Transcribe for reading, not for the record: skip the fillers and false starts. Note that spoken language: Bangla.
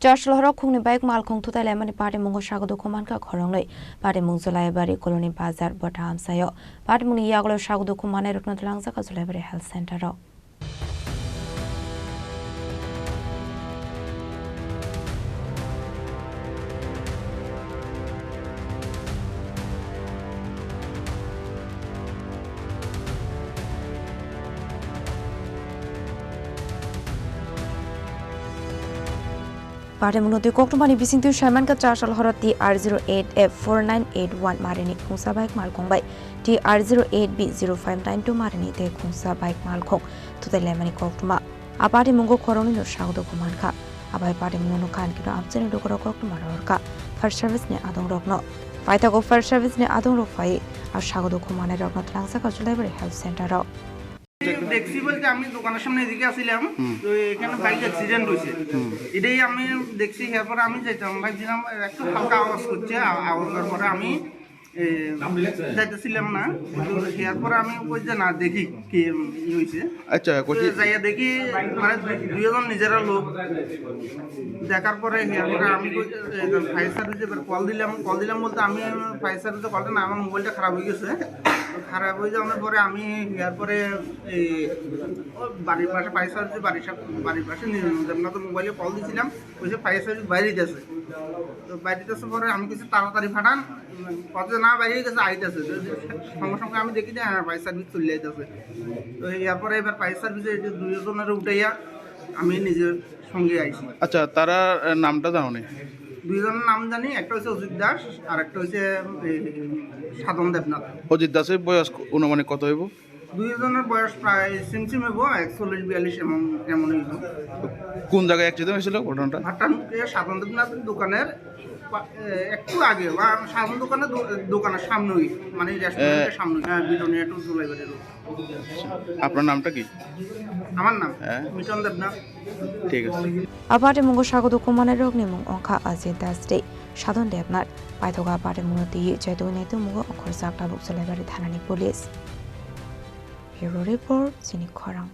Chasal Horo khungnwi Malkhung Thutailaimani Patimungo Sago Dukhomankha Khoroknwi Patimung Jolaibari Koloni Bazaar Batta Amchaio Patimung Yakulo Sago Dukhomanai rokno Twlangjakha Jolaibari Health Centero Patimungo Khoroknwi bisingtu Shaiman ka Chasal Horo TR08F4981 marini khungsa bike Malkhung bai TR08B0592 marini te khungsa bike Malkhung Thutailaimani Khoroknwi Patimungo Khoroknwi Sago Dukhomankha abai Patimungo khan kino Amchaio Khoroknwi rorka first service ne adong rokno Paitago first service ne adong rokfai Sago Dukhomanai rokno Twlangjakha Jolaibari Health Centero দেখছি বলতে আমি দোকানের সামনে এদিকে আসছিলাম তো এখানে বাইক অ্যাক্সিডেন্ট হয়েছে এটাই আমি দেখছি এরপরে আমি যাইতাম ভাবছিলাম একটু হালকা আওয়াজ করছে আওয়াজের পরে আমি যাইতেছিলাম না এরপরে আমি বলছি না দেখি কি হয়েছে আচ্ছা যাইয়া দেখি মানে দুজন নিজেরা লোক দেখার পরে এরপরে আমি ফায়ার সার্ভিসে কল দিলাম বলতে আমি ফায়ার সার্ভিসে কলটা না আমার মোবাইলটা খারাপ হয়ে গেছে খারাপ হয়ে যাওয়ার পরে আমি এরপরে এই বাড়ির পাশে ফায়ার সার্ভিসে বাড়ির পাশে তো মোবাইলে কল দিয়েছিলাম ওইসব ফায়ার সার্ভিস বাইরে গেছে তো বাইরে যাওয়ার পরে আমি কিছু তাড়াতাড়ি ফাটান কত না বাইরে গেছে আইতেছে সঙ্গে সঙ্গে আমি দেখি যে ফায়ার সার্ভিস চলে যাইতেছে তো এরপরে এবার ফায়ার সার্ভিসে দুজনের উঠাইয়া আমি নিজের সঙ্গে আইছি। আচ্ছা তারা নামটা জানো না? দুইজনের নাম জানি, একটা হচ্ছে অজিত দাস আর একটা হচ্ছে সাধন দেবনাথ। অজিত দাসের বয়স অনুমানিক কত হইব? দুইজনের বয়স প্রায় সিমসিম হইব 41-42 এমন হইব। কোন জায়গায় অ্যাক্সিডেন্ট হয়েছিল ঘটনাটা? ভাটানকে সাধন দেবনাথের দোকানের একটু আগে বা সাধন দোকানের সামনেই মানে রেস্টুরেন্টের সামনে বিরোনিয়া টু জোলাইবাড়ি রোড। আপনার নামটা কি? আমার নাম মিটন দেবনাথ। ঠিক আছে। Patimungo Sago Dukhomanai roknimung ongkha Ajit Dasde Sadon Debnath Paithoga Patimungo ti Jaitu Netumungo Khorang Jolaibari Thanani Police Bureau Report Chini Khorang